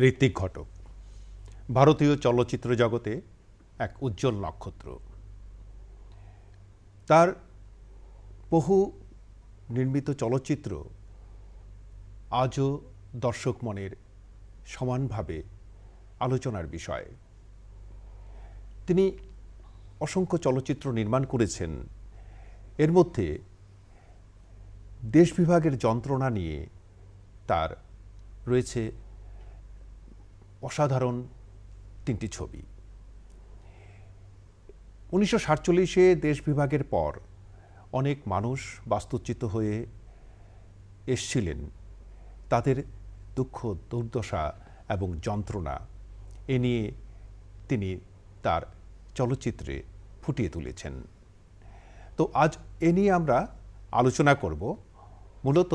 ঋত্বিক ঘটক ভারতীয় চলচ্চিত্র জগতে এক উজ্জ্বল নক্ষত্র। তার বহু নির্মিত চলচ্চিত্র আজও দর্শক মনের সমানভাবে আলোচনার বিষয়। তিনি অসংখ্য চলচ্চিত্র নির্মাণ করেছেন। এর মধ্যে দেশ বিভাগের যন্ত্রণা নিয়ে তার রয়েছে অসাধারণ তিনটি ছবি। 1947-এ দেশ বিভাগের পর অনেক মানুষ বাস্তুচ্যুত হয়ে এসছিলেন। তাদের দুঃখ দুর্দশা এবং যন্ত্রণা এ নিয়ে তিনি তার চলচ্চিত্রে ফুটিয়ে তুলেছেন। তো আজ এ নিয়ে আমরা আলোচনা করব। মূলত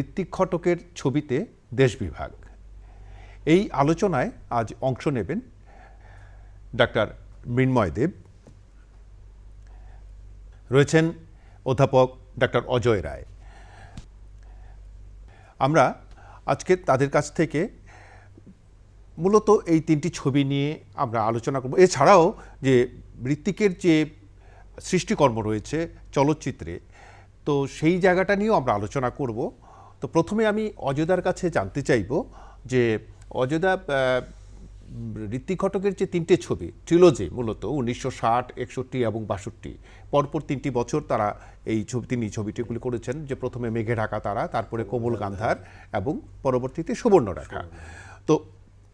ঋত্বিক ঘটকের ছবিতে দেশ বিভাগ। এই আলোচনায় আজ অংশ নেবেন ডাক্তার মৃন্ময় দেব, রয়েছেন অধ্যাপক ডাক্তার অজয় রায়। আমরা আজকে তাদের কাছ থেকে মূলত এই তিনটি ছবি নিয়ে আমরা আলোচনা করব। এছাড়াও যে ঋত্বিকের যে সৃষ্টিকর্ম রয়েছে চলচ্চিত্রে, তো সেই জায়গাটা নিয়েও আমরা আলোচনা করব। তো প্রথমে আমি অজয়দার কাছে জানতে চাইব যে অজয়দা, ঋত্বিক ঘটকের যে তিনটে ছবি ট্রিলজি, মূলত 1960, 61 এবং 62 পরপর 3টি বছর তারা তিনি ছবিটিগুলি করেছেন। যে প্রথমে মেঘে ঢাকা তারা, তারপরে কোমল গান্ধার এবং পরবর্তীতে সুবর্ণরেখা। তো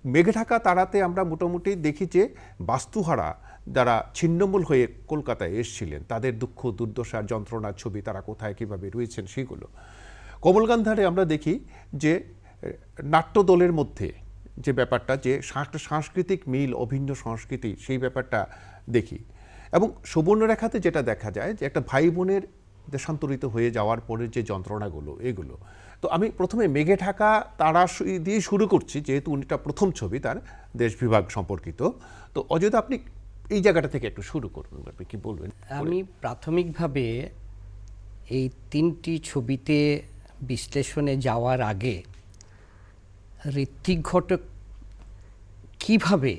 মেঘে ঢাকা তারাতে আমরা মোটামুটি দেখি যে বাস্তুহারা যারা ছিন্নমূল হয়ে কলকাতায় এসেছিলেন, তাদের দুঃখ দুর্দশার যন্ত্রণার ছবি, তারা কোথায় কীভাবে রয়েছেন সেগুলো। কোমল গান্ধারে আমরা দেখি যে নাট্যদলের মধ্যে যে ব্যাপারটা, যে সাংস্কৃতিক মিল, অভিন্ন সংস্কৃতি, সেই ব্যাপারটা দেখি। এবং সুবর্ণরেখাতে যেটা দেখা যায় যে একটা ভাই বোনের দেশান্তরিত হয়ে যাওয়ার পরে যে যন্ত্রণাগুলো, এগুলো। তো আমি প্রথমে মেঘে ঢাকা তারা দিয়ে শুরু করছি, যেহেতু উনিটা প্রথম ছবি তার দেশ বিভাগ সম্পর্কিত। তো অজয়দা, আপনি এই জায়গাটা থেকে একটু শুরু করুন, আপনি কি বলবেন? আমি প্রাথমিকভাবে এই তিনটি ছবিতে বিশ্লেষণে যাওয়ার আগে ঋত্বিক ঘটক কীভাবে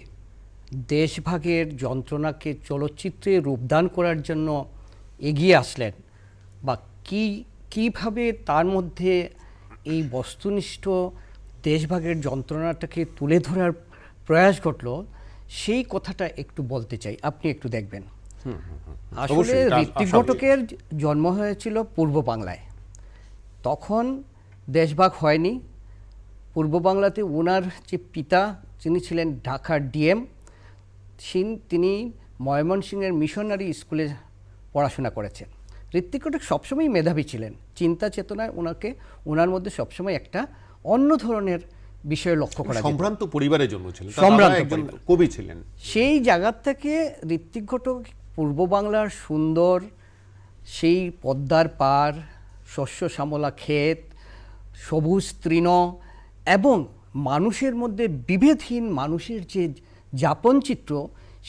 দেশভাগের যন্ত্রণাকে চলচ্চিত্রে রূপদান করার জন্য এগিয়ে আসলেন, বা কীভাবে তার মধ্যে এই বস্তুনিষ্ঠ দেশভাগের যন্ত্রণাটাকে তুলে ধরার প্রয়াস ঘটল, সেই কথাটা একটু বলতে চাই। আপনি একটু দেখবেন। আসলে ঋত্বিক ঘটকের জন্ম হয়েছিল পূর্ব বাংলায়। তখন দেশভাগ হয়নি। পূর্ব বাংলাতে ওনার যে পিতা, যিনি ছিলেন ঢাকার ডিএম, তিনি ময়মনসিংহের মিশনারি স্কুলে পড়াশোনা করেছেন। ঋত্বিক ঘটক সবসময় মেধাবী ছিলেন। চিন্তা চেতনায় ওনার মধ্যে সবসময় একটা অন্য ধরনের বিষয় লক্ষ্য করা যায়। সম্ভ্রান্ত পরিবারের জন্য ছিলেন, সম্ভ্রান্ত কবি ছিলেন। সেই জায়গা থেকে ঋত্বিক ঘটক পূর্ব বাংলার সুন্দর সেই পদ্মার পার, শস্য শ্যামলা ক্ষেত, সবুজ তৃণ এবং মানুষের মধ্যে বিভেদহীন মানুষের যে যাপন চিত্র,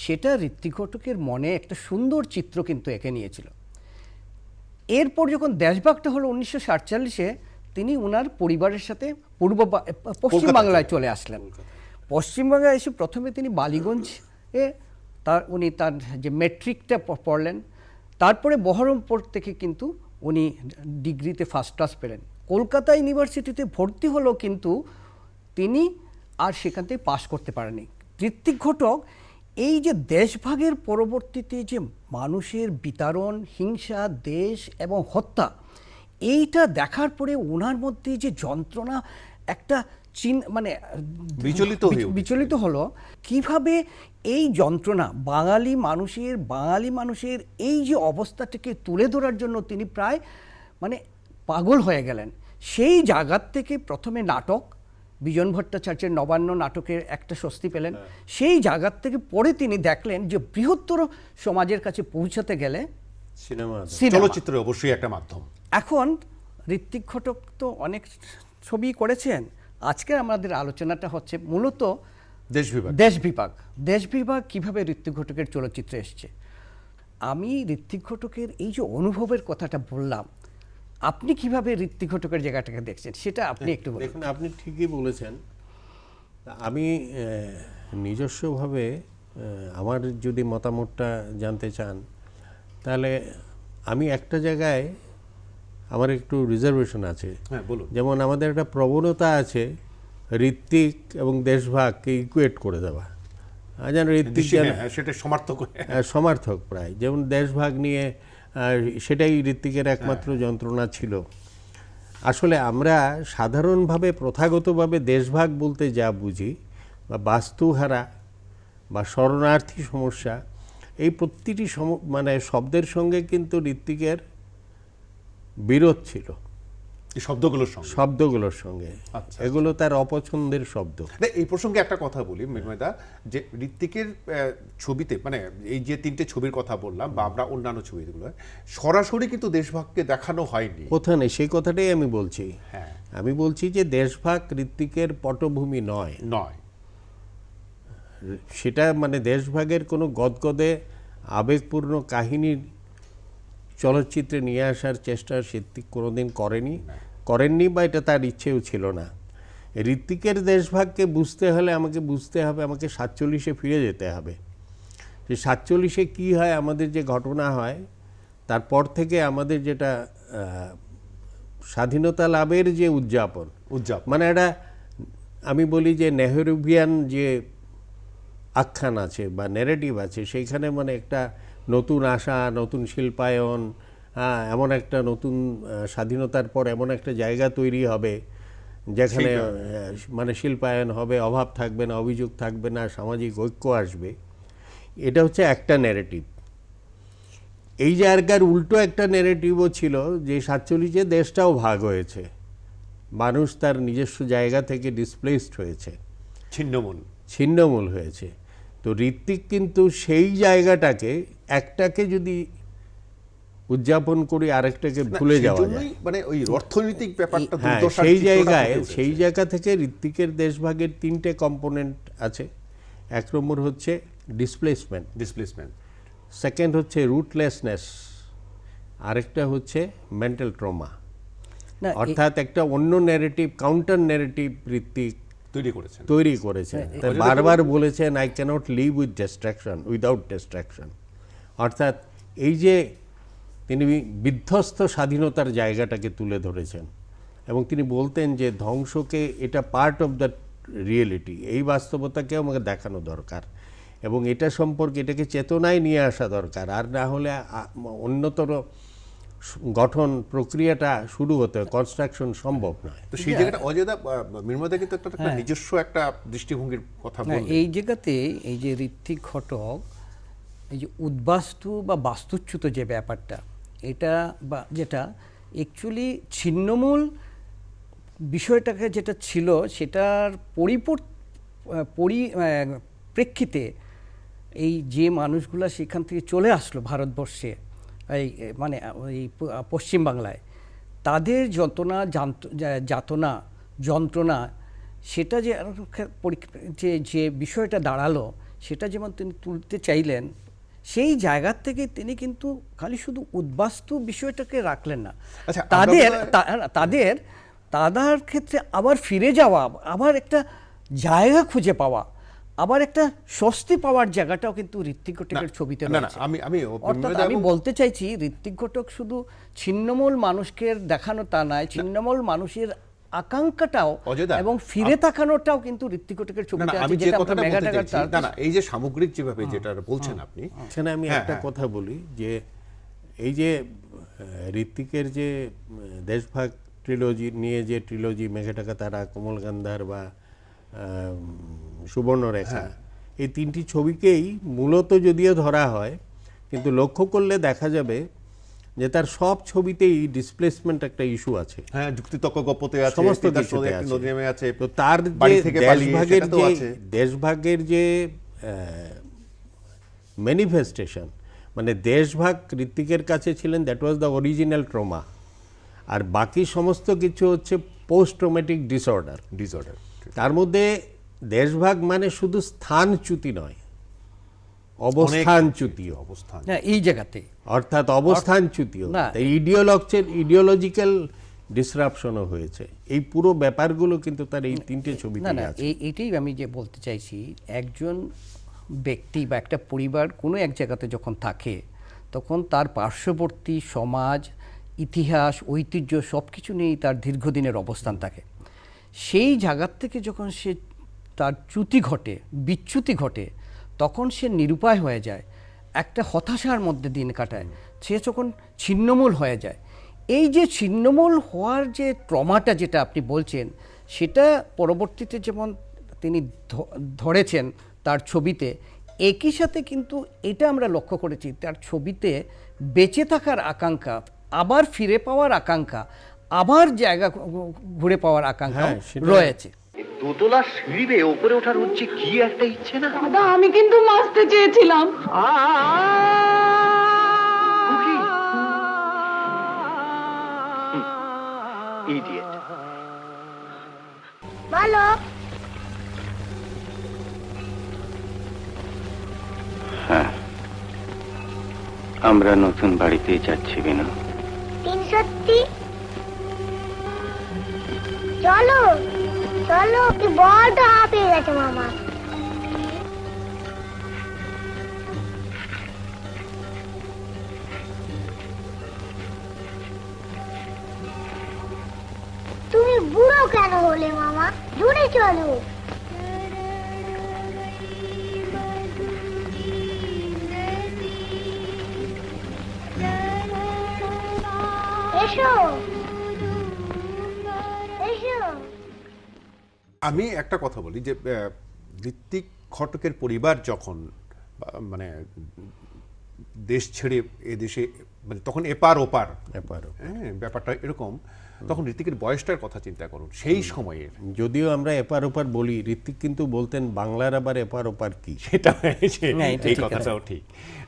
সেটা ঋত্বিক ঘটকের মনে একটা সুন্দর চিত্র কিন্তু এঁকে নিয়েছিল। এরপর যখন দেশভাগটা হলো 1947-এ, তিনি ওনার পরিবারের সাথে পশ্চিমবাংলায় চলে আসলেন। পশ্চিমবাংলায় এসে প্রথমে তিনি বালিগঞ্জে উনি তার যে মেট্রিকটা পড়লেন। তারপরে বহরমপুর থেকে কিন্তু উনি ডিগ্রিতে ফার্স্ট ক্লাস পেলেন। কলকাতা ইউনিভার্সিটিতে ভর্তি হলো, কিন্তু তিনি আর সেখান থেকে পাশ করতে পারেনি। ঋত্বিক ঘটক এই যে দেশভাগের পরবর্তীতে যে মানুষের বিতাড়ন, হিংসা, দেশ এবং হত্যা, এইটা দেখার পরে ওনার মধ্যে যে যন্ত্রণা একটা বিচলিত হলো। কিভাবে এই যন্ত্রণা বাঙালি মানুষের এই যে অবস্থাটাকে তুলে ধরার জন্য তিনি প্রায় পাগল হয়ে গেলেন। সেই জায়গার থেকে প্রথমে নাটক, বিজন ভট্টাচার্যের নবান্ন নাটকের একটা স্বস্তি পেলেন। সেই জায়গার থেকে পরে তিনি দেখলেন যে বৃহত্তর সমাজের কাছে পৌঁছাতে গেলে চলচ্চিত্র অবশ্যই একটা মাধ্যম। এখন ঋত্বিক ঘটক তো অনেক ছবি করেছেন। আজকের আমাদের আলোচনাটা হচ্ছে মূলত দেশ বিভাগ কিভাবে ঋত্বিক ঘটকের চলচ্চিত্রে এসছে। আমি ঋত্বিক ঘটকের এই যে অনুভবের কথাটা বললাম, আপনি কিভাবে ঋত্বিক ঘটকের জায়গাটাকে দেখছেন সেটা আপনি একটু বলুন। দেখুন, আপনি ঠিকই বলেছেন আমি নিজস্বভাবে আমার যদি মতামতটা জানতে চান, তাহলে আমি একটা জায়গায় আমার একটু রিজার্ভেশন আছে। হ্যাঁ, বলুন। যেমন আমাদের একটা প্রবণতা আছে ঋত্বিক এবং দেশভাগকে ইকুয়েট করে দেওয়া। যেন ঋত্বিক যেন হ্যাঁ, সেটা সমর্থক সমার্থক প্রায়, যেমন দেশভাগ নিয়ে সেটাই ঋত্বিকের একমাত্র যন্ত্রণা ছিল। আসলে আমরা সাধারণভাবে প্রথাগতভাবে দেশভাগ বলতে যা বুঝি, বা বাস্তুহারা বা শরণার্থী সমস্যা, এই প্রতিটি মানে শব্দের সঙ্গে কিন্তু ঋত্বিকের বিরোধ ছিল, এই শব্দগুলোর সঙ্গে। শব্দগুলোর সঙ্গে। আচ্ছা, এগুলো তার অপছন্দের শব্দ। না, এই প্রসঙ্গে একটা কথা বলি মৃন্ময়দা, যে ঋত্বিকের ছবিতে, মানে এই যে তিনটে ছবির কথা বললাম বা আমরা অন্যান্য ছবিগুলো, সরাসরি কিন্তু দেশভাগকে দেখানো হয়নি। কোথাও নেই, সেই কথাটাই আমি বলছি। হ্যাঁ, আমি বলছি যে দেশভাগ ঋত্বিকের পটভূমি নয়। সেটা মানে দেশভাগের কোনো গদগদে আবেগপূর্ণ কাহিনীর চলচ্চিত্রে নিয়ে আসার চেষ্টা ঋত্বিক কোনোদিন করেননি বা এটা তার ইচ্ছেও ছিল না। ঋত্বিকের দেশভাগকে বুঝতে হলে আমাকে 47-এ ফিরে যেতে হবে। যে 47-এ কী হয়, আমাদের যে ঘটনা হয়, তারপর থেকে আমাদের যেটা স্বাধীনতা লাভের যে উদযাপন, মানে এটা আমি বলি যে নেহরুভিয়ান যে আখ্যান আছে বা ন্যারেটিভ আছে, সেইখানে মানে একটা নতুন আশা, নতুন শিল্পায়ন, এমন একটা নতুন স্বাধীনতার পর এমন একটা জায়গা তৈরি হবে যেখানে মানে শিল্পায়ন হবে, অভাব থাকবে না, অভিযোগ থাকবে না, সামাজিক ঐক্য আসবে। এটা হচ্ছে একটা ন্যারেটিভ। এই জায়গার উল্টো একটা ন্যারেটিভও ছিল যে 47-এ দেশটাও ভাগ হয়েছে, মানুষ তার নিজস্ব জায়গা থেকে ডিসপ্লেসড হয়েছে, ছিন্নমূল হয়েছে। তো ঋত্বিক কিন্তু সেই জায়গাটাকে, একটাকে যদি উদযাপন করি আরেকটাকে ভুলে যাওয়া যায়, মানে ওই অর্থনৈতিক ব্যাপারটা, হ্যাঁ, সেই জায়গা থেকে ঋত্বিকের দেশভাগের তিনটে কম্পোনেন্ট আছে। এক নম্বর হচ্ছে ডিসপ্লেসমেন্ট, সেকেন্ড হচ্ছে রুটলেসনেস, আরেকটা হচ্ছে মেন্টাল ট্রমা। অর্থাৎ একটা অন্য ন্যারেটিভ, কাউন্টার ন্যারেটিভ ঋত্বিক তৈরি করেছেন। বারবার বলেছেন, I can't live without destruction. অর্থাৎ এই যে তিনি বিধ্বস্ত স্বাধীনতার জায়গাটাকে তুলে ধরেছেন, এবং তিনি বলতেন যে ধ্বংসকে, এটা পার্ট অফ দ্য রিয়েলিটি, এই বাস্তবতাকেও আমাকে দেখানো দরকার, এবং এটা সম্পর্কে এটাকে চেতনায় নিয়ে আসা দরকার, আর না হলে অন্যতর গঠন প্রক্রিয়াটা শুরু হতে হয়, কনস্ট্রাকশন সম্ভব নয়। তো সেই জায়গাটা অজয়দা, মৃন্ময়দা কিন্তু একটা নিজস্ব একটা দৃষ্টিভঙ্গির কথা বললেন। এই জায়গাতে এই যে ঋত্বিক ঘটক, এই যে উদ্বাস্তু বা বাস্তুচ্যুত যে ব্যাপারটা, এটা বা যেটা অ্যাকচুয়ালি ছিন্নমূল বিষয়টাকে যেটা ছিল, সেটার প্রেক্ষিতে এই যে মানুষগুলা সেখান থেকে চলে আসলো ভারতবর্ষে, এই মানে এই পশ্চিমবাংলায়, তাদের যাতনা যন্ত্রণা, সেটা যে বিষয়টা দাঁড়ালো, সেটা যেমন তিনি তুলতে চাইলেন, সেই জায়গার থেকে তিনি কিন্তু খালি শুধু উদ্বাস্তু বিষয়টাকে রাখলেন না, তাদের ক্ষেত্রে আবার ফিরে যাওয়া, আবার একটা জায়গা খুঁজে পাওয়া, আবার একটা স্বস্তি পাওয়ার জায়গাটাও কিন্তু ঋত্বিক ঘটকের ছবিতে রয়েছে। অর্থাৎ আমি বলতে চাইছি, ঋত্বিক ঘটক শুধু ছিন্নমূল মানুষকে দেখানো তা নয়, ছিন্নমূল মানুষের আকাঙ্ক্ষাটাও এবং ফিরে তাকানোটাও কিন্তু ঋত্বিক ঘটকের ছবিতে আছে, যেটা আমরা মেগাটাকার। না, এই যে সামগ্রিক যেভাবে যেটা বলছেন আপনি, এখানে আমি একটা কথা বলি যে এই যে ঋত্বিকের যে দেশভাগ ট্রিলজি নিয়ে যে ট্রিলজি, মেঘাটাকা তারা, কোমল গান্ধার বা সুবর্ণরেখা, এই তিনটি ছবিকেই মূলত যদিও ধরা হয়, কিন্তু লক্ষ্য করলে দেখা যাবে যে তার সব ছবিতেই ডিসপ্লেসমেন্ট একটা ইস্যু আছে। হ্যাঁ, যুক্তিতক্ক গল্পতে আছে, সমস্ত কিছুতে আছে। তো তার যে দেশভাগের যে ম্যানিফেস্টেশন, মানে দেশভাগ ঋত্বিকের কাছে ছিলেন, that was the original trauma, আর বাকি সমস্ত কিছু হচ্ছে পোস্ট ট্রমেটিক ডিসঅর্ডার। তার মধ্যে দেশভাগ মানে শুধু স্থানচ্যুতি নয়, অবস্থানচ্যুতিও, এই জায়গাতে, অর্থাৎ অবস্থানচ্যুতিও, ইডিওলজিক্যাল ডিসরাপশনও হয়েছে। এই পুরো ব্যাপারগুলো কিন্তু তার এই তিনটে ছবিতে না আছে। এইটাই আমি যে বলতে চাইছি, একজন ব্যক্তি বা একটা পরিবার কোনো এক জায়গাতে যখন থাকে তখন তার পার্শ্ববর্তী সমাজ, ইতিহাস, ঐতিহ্য সব কিছু নিয়েই তার দীর্ঘদিনের অবস্থান থাকে। সেই জায়গার থেকে যখন সে তার বিচ্যুতি ঘটে তখন সে নিরুপায় হয়ে যায়, একটা হতাশার মধ্যে দিন কাটায়, সে যখন ছিন্নমূল হয়ে যায়। এই যে ছিন্নমূল হওয়ার যে ট্রমাটা যেটা আপনি বলছেন, সেটা পরবর্তীতে যেমন তিনি ধরেছেন তার ছবিতে, একই সাথে কিন্তু এটা আমরা লক্ষ্য করেছি তার ছবিতে বেঁচে থাকার আকাঙ্ক্ষা, আবার ফিরে পাওয়ার আকাঙ্ক্ষা, আবার জায়গা ঘুরে পাওয়ার আকাঙ্ক্ষা রয়েছে। দোতলা সিঁড়ি বেয়ে ওপরে ওঠার হচ্ছে কি একটা ইচ্ছে না? দাদা আমি কিন্তু মারতে চেয়েছিলাম। ইডিয়েট। বলো। হ্যাঁ, আমরা নতুন বাড়িতে যাচ্ছি বিনু। 330 চলো চলো, কি বড় পেয়ে গেছে মামা। তুমি বুড়ো কেন হলে মামা? দূরে চলো। এসো এসো। আমি একটা কথা বলি যে ঋত্বিক ঘটকের পরিবার যখন মানে দেশ ছেড়ে এদেশে, মানে তখন এপার ওপার, হ্যাঁ ব্যাপারটা এরকম, তখন ঋত্বিকের বয়সটার কথা চিন্তা করুন সেই সময়ের। যদিও আমরা এপার ওপার বলি, ঋত্বিক কিন্তু বলতেন বাংলার আবার এপার ওপার কি, সেটা এই কথাটাও ঠিক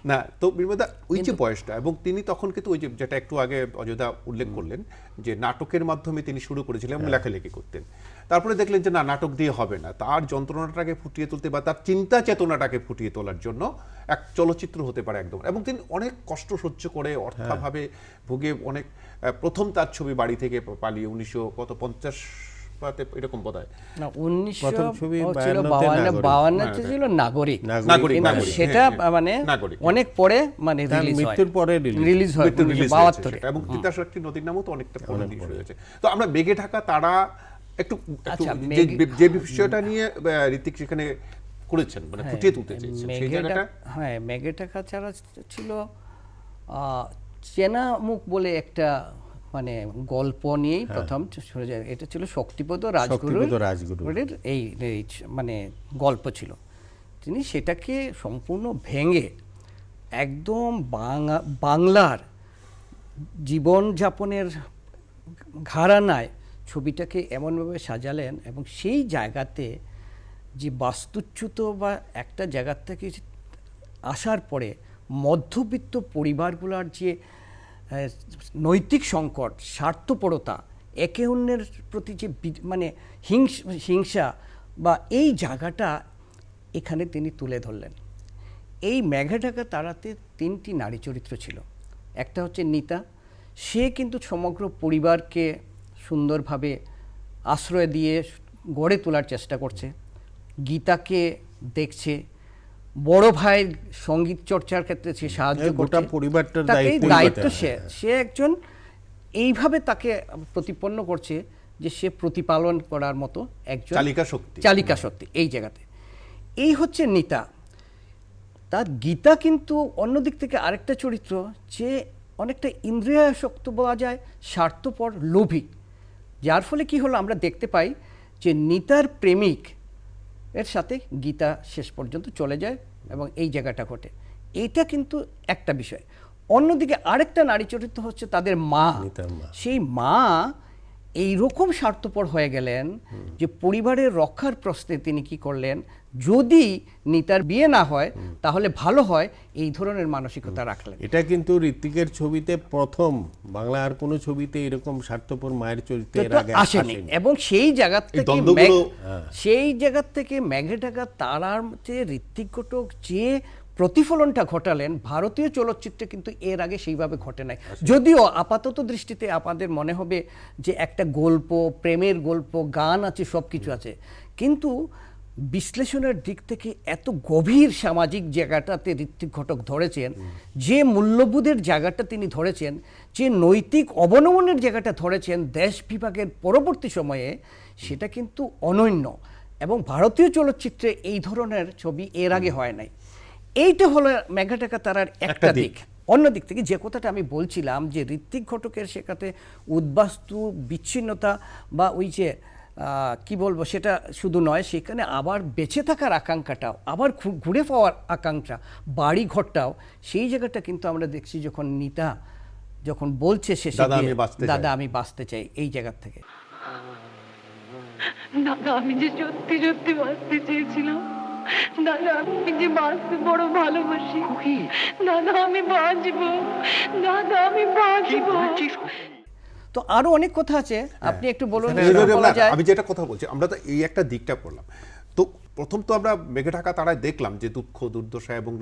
না। তো বিমলদা ওই যে বয়সটা, এবং তিনি তখন কিন্তু ওই যে যেটা একটু আগে অযোধ্যা উল্লেখ করলেন যে নাটকের মাধ্যমে তিনি শুরু করেছিলেন এবং লেখালেখি করতেন, তারপরে দেখলেন যে না, নাটক দিয়ে হবে না, তার যন্ত্রণাটাকে ফুটিয়ে তুলতে বা তার চিন্তা চেতনাটাকে ফুটিয়ে তোলার জন্য এক চলচ্চিত্র হতে পারে একদম। এবং তিনি অনেক কষ্ট সহ্য করে অর্থাভাবে ভুগে অনেক, প্রথম তার ছবি বাড়ি থেকে পালিয়ে 1950 এরকম বোধ হয় না, প্রথম ছবি 1952 ছিল নাগরিক, কিন্তু সেটা মানে অনেক পরে, মানে মৃত্যুর পরে রিলিজ হয় 1972 এবং তিতাস একটি নদীর নামও তো অনেকটা পরে রিলিজ হয়েছে। তো আমরা মেঘে ঢাকা তারা একটু যে বিষয়টা নিয়ে ঋত্বিক সেখানে করেছেন, মানে ফুটিয়ে তুলতে চেয়েছেন সেই জায়গাটা। হ্যাঁ, মেঘে ঢাকা ছাড়া ছিল চেনা মুখ বলে একটা মানে গল্প নিয়েই প্রথম শুরু যায়। এটা ছিল শক্তিপদ রাজগুরুর এই মানে গল্প ছিল। তিনি সেটাকে সম্পূর্ণ ভেঙে একদম বাংলার জীবনযাপনের ঘরানায় ছবিটাকে এমনভাবে সাজালেন, এবং সেই জায়গাতে যে বাস্তুচ্যুত বা একটা জায়গার থেকে আসার পরে মধ্যবিত্ত পরিবারগুলোর যে নৈতিক সংকট, স্বার্থপরতা, একে অন্যের প্রতি যে মানে হিংসা বা এই জায়গাটা এখানে তিনি তুলে ধরলেন। এই মেঘে ঢাকা তারাতে 3টি নারী চরিত্র ছিল। একটা হচ্ছে নিতা, সে কিন্তু সমগ্র পরিবারকে সুন্দরভাবে আশ্রয় দিয়ে গড়ে তোলার চেষ্টা করছে। গীতাকে দেখছে, বড় ভাইয়ের সঙ্গীত চর্চার ক্ষেত্রে সে সাহায্য করছে, পরিবারটার দায়িত্ব সে একজন এইভাবে তাকে প্রতিপন্ন করছে যে সে প্রতিপালন করার মতো একজন চালিকা শক্তি এই জায়গাতে। এই হচ্ছে নিতা। তার গীতা কিন্তু অন্যদিক থেকে আরেকটা চরিত্র, যে অনেকটা ইন্দ্রিয়াসক্ত বলা যায়, স্বার্থপর, লোভী, যার ফলে কি হলো আমরা দেখতে পাই যে নিতার প্রেমিক এর সাথে গীতা শেষ পর্যন্ত চলে যায় এবং এই জায়গাটা ঘটে। এইটা কিন্তু একটা বিষয়। অন্যদিকে আরেকটা নারী চরিত্র হচ্ছে তাদের মা। সেই মা এইরকম স্বার্থপর হয়ে গেলেন যে পরিবারের রক্ষার প্রশ্নে তিনি কি করলেন, যদি নিতার বিয়ে না হয় তাহলে ভালো হয়, এই ধরনের মানসিকতা রাখলেন। এটা কিন্তু ঋত্বিকের ছবিতে প্রথম, বাংলা আর কোনো ছবিতে এরকম স্বার্থপর মায়ের চরিত্র আসেনি। এবং সেই জায়গা থেকে মেঘে ঢাকা তারার যে ঋত্বিক ঘটক যে প্রতিফলনটা ঘটালেন ভারতীয় চলচ্চিত্রে কিন্তু এর আগে সেইভাবে ঘটে নাই। যদিও আপাতত দৃষ্টিতে আপনাদের মনে হবে যে একটা গল্প, প্রেমের গল্প, গান আছে, সব কিছু আছে, কিন্তু বিশ্লেষণের দিক থেকে এত গভীর সামাজিক জায়গাটাতে ঋত্বিক ঘটক ধরেছেন, যে মূল্যবোধের জায়গাটা তিনি ধরেছেন, যে নৈতিক অবনমনের জায়গাটা ধরেছেন দেশ বিভাগের পরবর্তী সময়ে, সেটা কিন্তু অনন্য। এবং ভারতীয় চলচ্চিত্রে এই ধরনের ছবি এর আগে হয় নাই। এইটা হলো মেঘাটাকা তারার একটা দিক। অন্য দিক থেকে যে কথাটা আমি বলছিলাম যে ঋত্বিক ঘটকের সেখানে উদ্বাস্তু, বিচ্ছিন্নতা বা ওই যে কি বলবো সেটা শুধু নয়, সেখানে আবার বেঁচে থাকার আকাঙ্ক্ষাটাও, আবার ঘুরে পাওয়ার আকাঙ্ক্ষা, বাড়ি ঘরটাও, সেই জায়গাটা কিন্তু আমরা দেখছি যখন নিতা যখন বলছে শেষে দাদা আমি বাঁচতে চাই, এই জায়গা থেকে। দাদা আমি যে সত্যি সত্যি বাঁচতে চেয়েছিলাম, দাদা আমি যে বাঁচতে বড় ভালোবাসি, দাদা আমি বাঁচবো, দাদা আমি বাঁচবো। তো আরো অনেক কথা আছে, আপনি একটু বলুন। আমি যেটা কথা বলছি, আমরা তো এই একটা দিকটা করলাম। তো প্রথম তো আমরা মেঘাটাকা তারায় দেখলাম যে দুঃখ, দুর্দশা এবং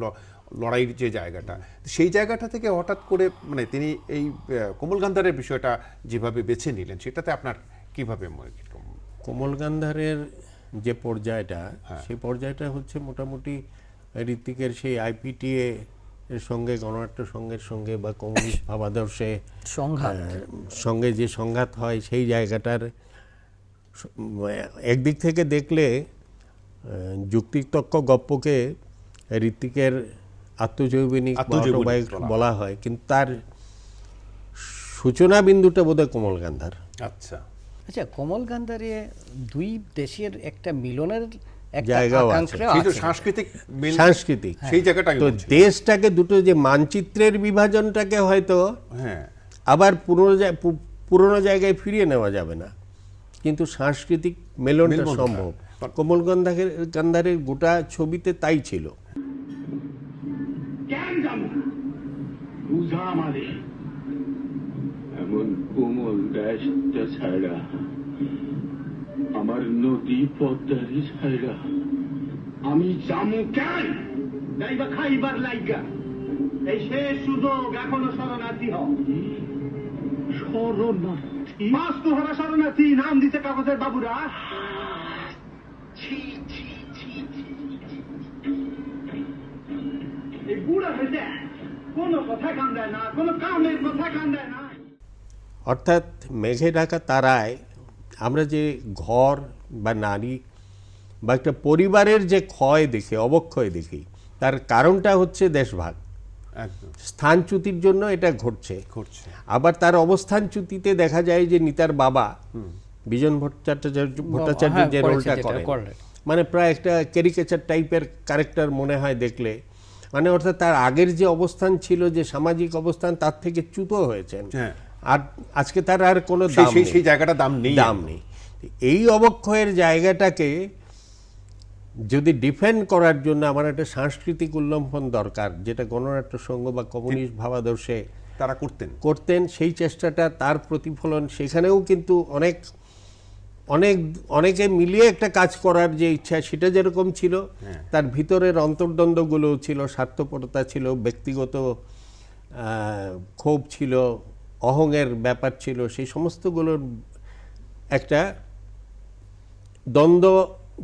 লড়াইয়ের যে জায়গাটা, সেই জায়গাটা থেকে হঠাৎ করে মানে তিনি এই কোমল গান্ধারের বিষয়টা যেভাবে বেছে নিলেন, সেটাতে আপনার কিভাবে? কোমল গান্ধারের যে পর্যায়টা, সেই পর্যায়টা হচ্ছে মোটামুটি ঋত্বিকের সেই আইপিটিএ এর সঙ্গে, গণনাট্য সংঘের সঙ্গে বা কমিউনিস্ট ভাবাদর্শে সঙ্গে যে সংঘাত হয়, সেই জায়গাটার একদিক থেকে দেখলে যুক্তিতক্ক গপ্পকে ঋত্বিকের আত্মজৈবনিক বলা হয়, কিন্তু তার সূচনা বিন্দুটা বোধহয় কোমল গান্ধার। আচ্ছা, কোমল গান্ধারে দুই দেশের একটা মিলনের সাংস্কৃতিক সেই জায়গাটা, তো দেশটাকে দুটো যে মানচিত্রের বিভাজনটাকে হয়তো আবার পুরনো জায়গায় ফিরিয়ে নেওয়া যাবে না, কিন্তু সাংস্কৃতিক মেলনটা সম্ভব। কোমল গান্ধারের গোটা ছবিতে তাই ছিল। এমন কোমল দেশটা ছাড়া, আমার নদী পদ্মারি ছাড়া আমি জামু কেন? যাইবা খাইবার লাইগা, এই শেষ সুযোগ এখনো শরণার্থী হও। শরণার্থী? মাস তোহারা শরণার্থী নাম দিতে কাগজের বাবুরা। এই বুড়া হইতে কোনো কথা কান দেয় না, কোনো কামের কথা কান দেয় না। অর্থাৎ মেঘে ঢাকা তারায় আমরা যে ঘর বা নারী বা একটা পরিবারের যে ক্ষয় দেখি, অবক্ষয় দেখি, তার কারণটা হচ্ছে দেশভাগ, স্থানচ্যুতির জন্য এটা ঘটছে। আবার তার অবস্থানচ্যুতিতে দেখা যায় যে নিতার বাবা বিজন ভট্টাচার্য যে রোলটা করে, মানে প্রায় একটা ক্যারিকেচার টাইপের ক্যারেক্টার মনে হয় দেখলে, মানে অর্থাৎ তার আগের যে অবস্থান ছিল, যে সামাজিক অবস্থান, তার থেকে চ্যুত হয়েছেন, আর আজকে তার আর কোনো সেই জায়গাটা দাম নেই। এই অবক্ষয়ের জায়গাটাকে যদি ডিফেন্ড করার জন্য আমার একটা সাংস্কৃতিক উল্লম্ফন দরকার, যেটা গণনাট্য সংঘ বা কমিউনিস্ট ভাবাদর্শে তারা করতেন, সেই চেষ্টাটা, তার প্রতিফলন সেখানেও কিন্তু অনেকে মিলিয়ে একটা কাজ করার যে ইচ্ছা, সেটা যেরকম ছিল, তার ভিতরের অন্তর্দ্বন্দ্বগুলো ছিল, স্বার্থপরতা ছিল, ব্যক্তিগত ক্ষোভ ছিল, অহংয়ের ব্যাপার ছিল, সেই সমস্তগুলোর একটা দ্বন্দ্ব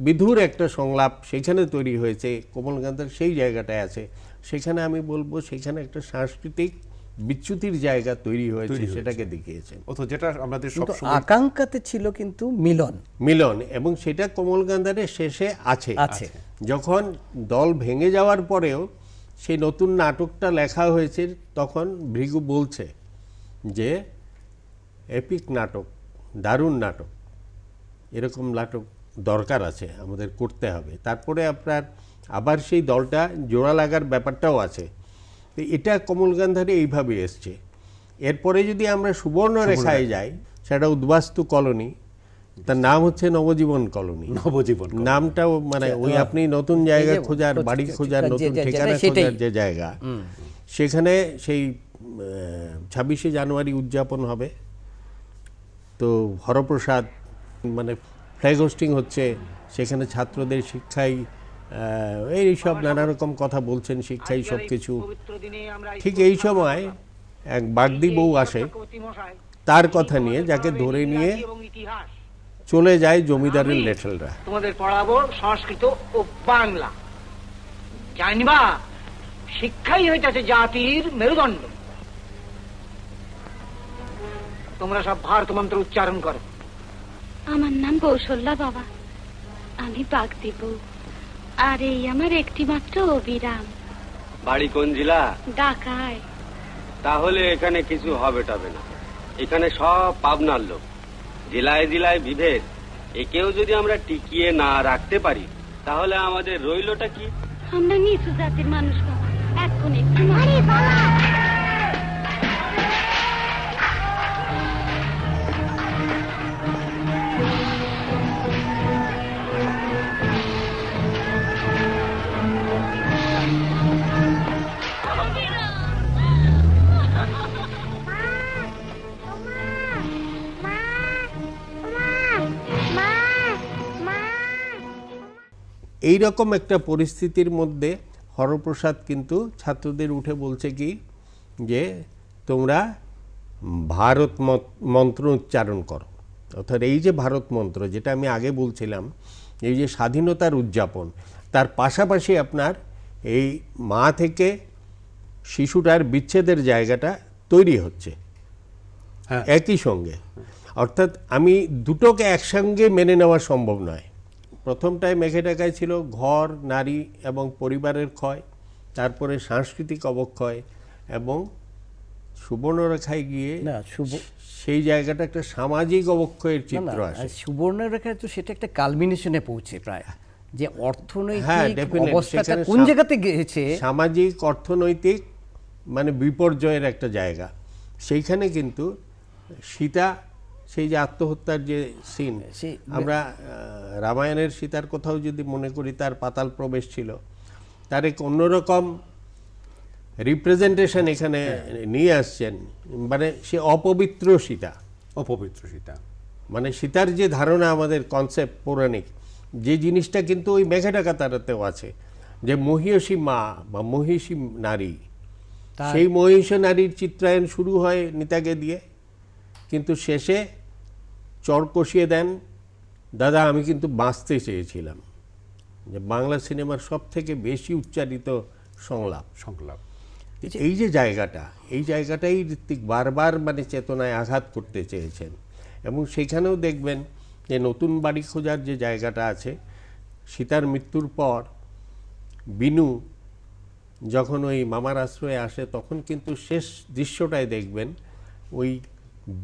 বিধুর একটা সংলাপ সেখানে তৈরি হয়েছে। কোমল গান্ধার সেই জায়গাটায় আছে, সেখানে আমি বলবো সেখানে একটা সাংস্কৃতিক বিচ্যুতির জায়গা তৈরি হয়েছে, সেটাকে দেখিয়েছেন। যেটা আমাদের আকাঙ্ক্ষাতে ছিল কিন্তু মিলন, এবং সেটা কোমল গান্ধারের শেষে আছে। যখন দল ভেঙে যাওয়ার পরেও সেই নতুন নাটকটা লেখা হয়েছে, তখন ভৃগু বলছে যে এপিক নাটক, দারুণ নাটক, এরকম নাটক দরকার আছে, আমাদের করতে হবে। তারপরে আপনার আবার সেই দলটা জোড়া লাগার ব্যাপারটাও আছে। তো এটা কমল গান্ধারে এইভাবে এসছে। এরপরে যদি আমরা সুবর্ণরেখায় যাই, সেটা উদ্বাস্তু কলোনি, তার নাম হচ্ছে নবজীবন কলোনি। নামটাও মানে ওই আপনি নতুন জায়গা খোঁজার, বাড়ি খোঁজার, নতুন ঠিকানা খোঁজার যে জায়গা, সেখানে সেই 26শে জানুয়ারি উদযাপন হবে। তো হরপ্রসাদ মানে ফ্ল্যাগ হোস্টিং হচ্ছে, সেখানে ছাত্রদের শিক্ষায় এই সব নানা রকম কথা বলছেন, শিক্ষাই সব কিছু। ঠিক এই সময় এক বাগদি বউ আসে তার কথা নিয়ে, যাকে ধরে নিয়ে চলে যায় জমিদারের লেঠেলরা। তোমাদের পড়াবো সংস্কৃত ও বাংলা, জানবা শিক্ষাই হইতেছে জাতির মেরুদণ্ড। তোমরা সব ভারত মন্ত্র উচ্চারণ করো। আমার নাম কৌশল্যা বাবা, আমি বাগদি বউ, আর এই আমার একটি মাত্র অবিরাম। বাড়ি কোন জেলা? ঢাকায়। তাহলে এখানে কিছু হবে টবে না, এখানে সব পাবনার লোক, জেলায় জেলায় বিভেদ। একেও যদি আমরা টিকিয়ে না রাখতে পারি তাহলে আমাদের রইলটা কি? আমরা নিচু জাতির মানুষ বাবা, এখন একটু এই রকম একটা পরিস্থিতির মধ্যে হরপ্রসাদ কিন্তু ছাত্রদের উঠে বলছে কি, যে তোমরা ভারত মন্ত্র উচ্চারণ করো। অর্থাৎ এই যে ভারত মন্ত্র, যেটা আমি আগে বলছিলাম, এই যে স্বাধীনতার উদযাপন, তার পাশাপাশি আপনার এই মা থেকে শিশুটার বিচ্ছেদের জায়গাটা তৈরি হচ্ছে একই সঙ্গে। অর্থাৎ আমি দুটোকে একসঙ্গে মেনে নেওয়া সম্ভব নয়। প্রথমটায় মেঘে ঢাকায় ছিল ঘর, নারী এবং পরিবারের ক্ষয়, তারপরে সাংস্কৃতিক অবক্ষয়, এবং সুবর্ণরেখায় গিয়ে সেই জায়গাটা একটা সামাজিক অবক্ষয়ের চিত্র আসে। সুবর্ণরেখায় তো সেটা একটা কালমিনেশনে পৌঁছে প্রায়, যে হ্যাঁ, অর্থনৈতিক definitely অবস্থাটা সেখানে কোন জায়গাতে গিয়েছে, সামাজিক অর্থনৈতিক মানে বিপর্যয়ের একটা জায়গা। সেইখানে কিন্তু সীতা, সেই যে আত্মহত্যার যে সিন, আমরা রামায়ণের সীতার কোথাও যদি মনে করি, তার পাতাল প্রবেশ ছিল, তার এক অন্যরকম রিপ্রেজেন্টেশন এখানে নিয়ে আসছেন। মানে সে অপবিত্র সীতা, অপবিত্র সীতা, মানে সীতার যে ধারণা, আমাদের কনসেপ্ট পৌরাণিক, যে জিনিসটা কিন্তু ওই মেঘে ঢাকা তারাতেও আছে, যে মহিষী মা বা মহিষী নারী, সেই মহিষী নারীর চিত্রায়ন শুরু হয় নিতাকে দিয়ে, কিন্তু শেষে চর কষিয়ে দেন, দাদা আমি কিন্তু বাঁচতে চেয়েছিলাম। যে বাংলা সিনেমার সব থেকে বেশি উচ্চারিত সংলাপ। এই যে জায়গাটা, এই জায়গাটাই ঋত্বিক বারবার মানে চেতনায় আঘাত করতে চেয়েছেন। এবং সেখানেও দেখবেন যে নতুন বাড়ি খোঁজার যে জায়গাটা আছে, সীতার মৃত্যুর পর বিনু যখন ওই মামার আশ্রয়ে আসে, তখন কিন্তু শেষ দৃশ্যটায় দেখবেন ওই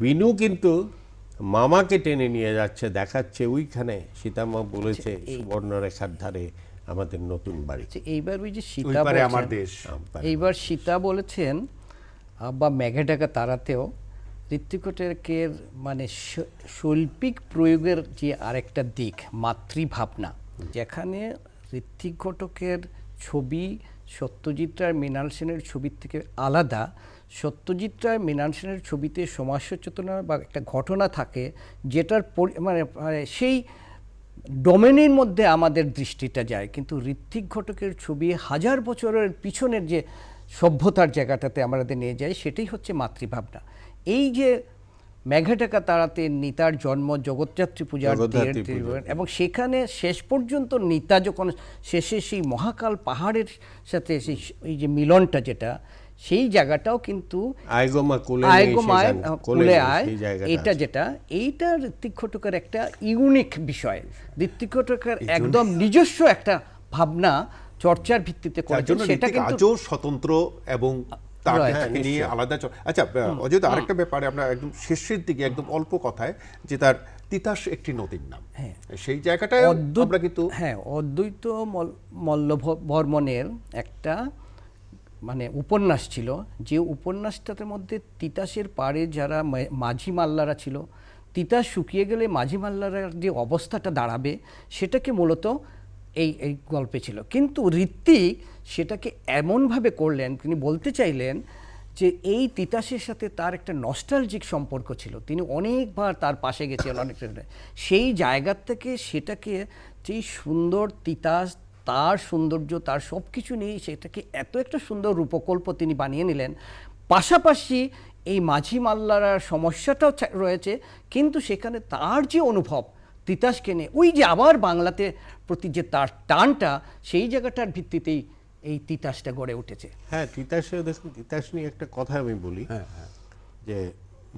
বিনু কিন্তু মামাকে টেনে নিয়ে যাচ্ছে, দেখাচ্ছে ওইখানে সীতামা বলেছে সুবর্ণরেখার ধারে আমাদের নতুন বাড়ি। এইবার ওই যে সীতা আমার দেশ, এইবার সীতা বলেছেন, বা মেঘে ঢাকা তারাতেও ঋত্বিক ঘটকের মানে শৈল্পিক প্রয়োগের যে আরেকটা দিক, মাতৃভাবনা, যেখানে ঋত্বিক ঘটকের ছবি সত্যজিৎ রায়, মৃণাল সেনের ছবির থেকে আলাদা। সত্যজিৎ রায়, মৃণাল সেনের ছবিতে সমাজ সচেতনা বা একটা ঘটনা থাকে, যেটার মানে সেই ডোমেনের মধ্যে আমাদের দৃষ্টিটা যায়। কিন্তু ঋত্বিক ঘটকের ছবি হাজার বছরের পিছনের যে সভ্যতার জায়গাটাতে আমাদের নিয়ে যায়, সেটাই হচ্ছে মাতৃভাবনা। এই যে মেঘে ঢাকা তারাতে নিতার জন্ম, জগদ্ধাত্রী পূজার, এবং সেখানে শেষ পর্যন্ত নিতা যখন শেষে সেই মহাকাল পাহাড়ের সাথে এই যে মিলনটা, যেটা সেই জায়গাটাও কিন্তু এইটা যেটা, এইটা ঋত্বিক ঘটকের একটা ইউনিক বিষয়। ঋত্বিক ঘটকের একদম নিজস্ব একটা ভাবনা চর্চার ভিত্তিতে করেছেন, সেটা কিন্তু স্বতন্ত্র এবং তাকে নিয়ে আলাদা। আচ্ছা অজয়, আরেকটা ব্যাপারে আমরা একদম শেষের দিকে একদম অল্প কথায়, যে তার তিতাস একটি নদীর নাম, সেই জায়গাটায় আমরা কিন্তু অদ্বৈত মল্লবর্মণের একটা মানে উপন্যাস ছিল, যে উপন্যাসটার মধ্যে তিতাসের পাড়ে যারা মাঝি মাল্লারা ছিল, তিতাস শুকিয়ে গেলে মাঝি মাল্লারার যে অবস্থাটা দাঁড়াবে, সেটাকে মূলত এই গল্পে ছিল। কিন্তু ঋত্বিক সেটাকে এমনভাবে করলেন, তিনি বলতে চাইলেন যে এই তিতাসের সাথে তার একটা নস্টালজিক সম্পর্ক ছিল, তিনি অনেকবার তার পাশে গেছেন, অনেকটা সেই জায়গার থেকে সেটাকে যেই সুন্দর তিতাস তার সৌন্দর্য, তার সব কিছু নিয়ে সেটাকে এত একটা সুন্দর রূপকল্প তিনি বানিয়ে নিলেন। পাশাপাশি এই মাঝি মাল্লার সমস্যাটাও রয়েছে, কিন্তু সেখানে তার যে অনুভব তিতাসকে নিয়ে, ওই যে আবার বাংলাতে প্রতি যে তার টানটা, সেই জায়গাটার ভিত্তিতেই এই তিতাসটা গড়ে উঠেছে। হ্যাঁ, তিতাসে দেখুন, তিতাস নিয়ে একটা কথা আমি বলি, যে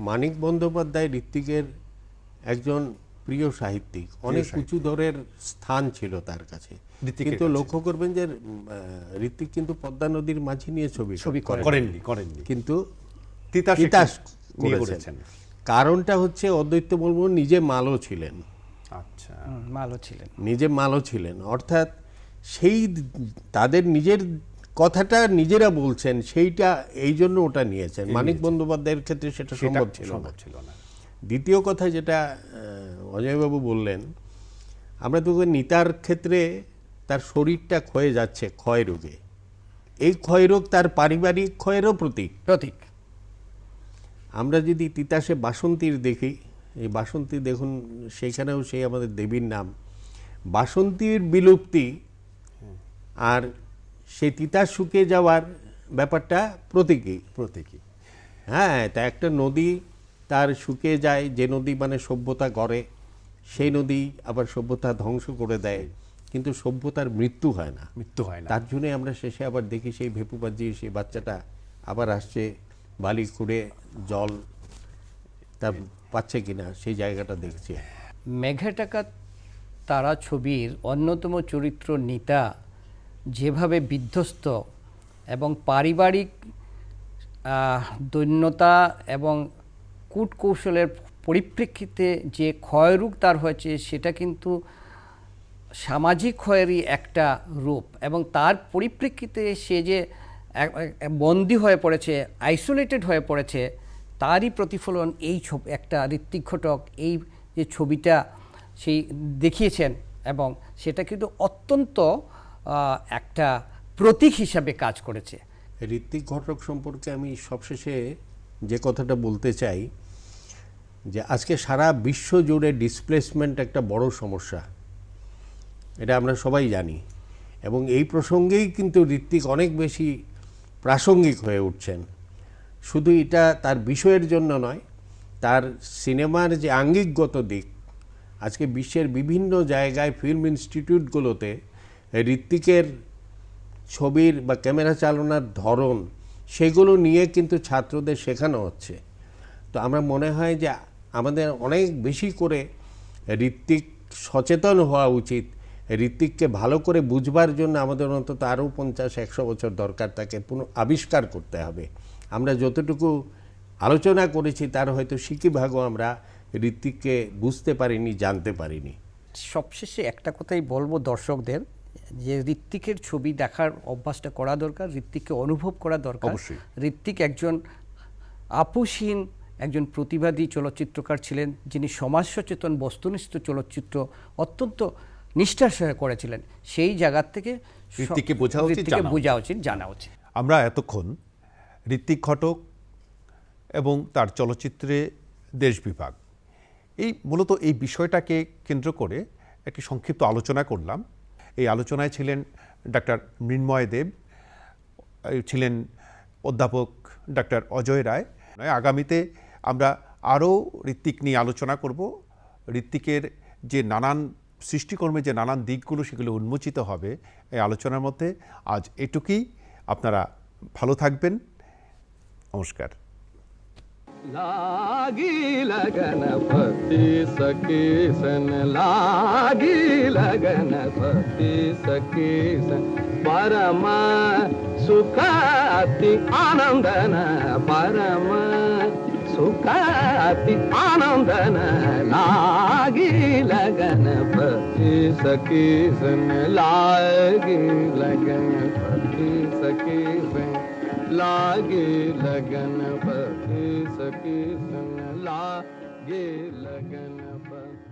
মানিক বন্দ্যোপাধ্যায় ঋত্বিকের একজন প্রিয় সাহিত্যিক, অনেক উঁচু দরের স্থান ছিল তার কাছে, কিন্তু লক্ষ্য করবেন যে ঋত্বিক কিন্তু পদ্মা নদীর মাঝি নিয়ে ছবি করেননি, কিন্তু তিতাস করেছেন। কারণটা হচ্ছে অদ্বৈত বলবো নিজে মালও ছিলেন। আচ্ছা, নিজে মালও ছিলেন, অর্থাৎ সেই তাদের নিজের কথাটা নিজেরা বলছেন, সেইটা এই জন্য ওটা নিয়েছেন। মানিক বন্দ্যোপাধ্যায়ের ক্ষেত্রে সেটা সম্ভব ছিল না। দ্বিতীয় কথা যেটা অজয়বাবু বললেন, আমরা তো নিতার ক্ষেত্রে তার শরীরটা ক্ষয়ে যাচ্ছে ক্ষয় রোগে, এই ক্ষয় রোগ তার পারিবারিক ক্ষয়েরও প্রতীক। আমরা যদি তিতাসে বাসন্তীর দেখি, এই বাসন্তী দেখুন, সেইখানেও সেই আমাদের দেবীর নাম, বাসন্তীর বিলুপ্তি আর সেই তিতাস শুকিয়ে যাওয়ার ব্যাপারটা প্রতীকী। হ্যাঁ, তা একটা নদী তার শুকিয়ে যায়, যে নদী মানে সভ্যতা গড়ে, সেই নদী আবার সভ্যতা ধ্বংস করে দেয়, কিন্তু সভ্যতার মৃত্যু হয় না। তার জন্যে আমরা শেষে আবার দেখি সেই ভেপুবাজি, সেই বাচ্চাটা আবার আসছে বালি খুঁড়ে জল তা পাচ্ছে কিনা, সেই জায়গাটা দেখছি। মেঘে টাকা তারা ছবির অন্যতম চরিত্র নিতা যেভাবে বিধ্বস্ত এবং পারিবারিক দৈন্যতা এবং কূটকৌশলের পরিপ্রেক্ষিতে যে ক্ষয়রোগ তার হয়েছে, সেটা কিন্তু সামাজিক ক্ষয়েরই একটা রূপ, এবং তার পরিপ্রেক্ষিতে সে যে বন্দী হয়ে পড়েছে, আইসোলেটেড হয়ে পড়েছে, তারই প্রতিফলন এই একটা ঋত্বিক ঘটক এই যে ছবিটা সেই দেখিয়েছেন, এবং সেটা কিন্তু অত্যন্ত একটা প্রতীক হিসাবে কাজ করেছে। ঋত্বিক ঘটক সম্পর্কে আমি সবশেষে যে কথাটা বলতে চাই, যে আজকে সারা বিশ্ব জুড়ে ডিসপ্লেসমেন্ট একটা বড় সমস্যা, এটা আমরা সবাই জানি, এবং এই প্রসঙ্গেই কিন্তু ঋত্বিক অনেক বেশি প্রাসঙ্গিক হয়ে উঠছেন। শুধু এটা তার বিষয়ের জন্য নয়, তার সিনেমার যে আঙ্গিকগত দিক, আজকে বিশ্বের বিভিন্ন জায়গায় ফিল্ম ইনস্টিটিউটগুলোতে ঋত্বিকের ছবির বা ক্যামেরা চালানোর ধরন, সেগুলো নিয়ে কিন্তু ছাত্রদের শেখানো হচ্ছে। তো আমার মনে হয় যে আমাদের অনেক বেশি করে ঋত্বিক সচেতন হওয়া উচিত। ঋত্বিককে ভালো করে বুঝবার জন্য আমাদের অন্তত আরও 50-100 বছর দরকার, তাকে আবিষ্কার করতে হবে। আমরা যতটুকু আলোচনা করেছি তার হয়তো সিকিভাগও আমরা ঋত্বিককে বুঝতে পারিনি, জানতে পারিনি। সবশেষে একটা কথাই বলবো দর্শকদের, যে ঋত্বিকের ছবি দেখার অভ্যাসটা করা দরকার, ঋত্বিককে অনুভব করা দরকার। ঋত্বিক একজন আপোষহীন একজন প্রতিবাদী চলচ্চিত্রকার ছিলেন, যিনি সমাজ সচেতন বস্তুনিষ্ঠ চলচ্চিত্র অত্যন্ত নিষ্ঠার সঙ্গে করেছিলেন। সেই জায়গার থেকে ঋত্বিককে বোঝা উচিত, জানা উচিত। আমরা এতক্ষণ ঋত্বিক ঘটক এবং তার চলচ্চিত্রে দেশ বিভাগ, মূলত এই বিষয়টাকে কেন্দ্র করে একটি সংক্ষিপ্ত আলোচনা করলাম। এই আলোচনায় ছিলেন ডাক্তার মৃন্ময় দেব, ছিলেন অধ্যাপক ডাক্তার অজয় রায়। আগামীতে আমরা আরও ঋত্বিক নিয়ে আলোচনা করব। ঋত্বিকের যে নানান সৃষ্টিকর্মে যে নানান দিকগুলো, সেগুলো উন্মোচিত হবে এই আলোচনার মধ্যে। আজ এটুকুই, আপনারা ভালো থাকবেন। নমস্কার। लागी लगन पति सखी सन, लागी लगन पति सखी सन, परम सुख अति आनंदन, परम सुख अति आनंदन, लागी लगन पति सखी सन, लागी लगन पति सखी सन, लागे लगन पति सखी सन, लागे लगन पति।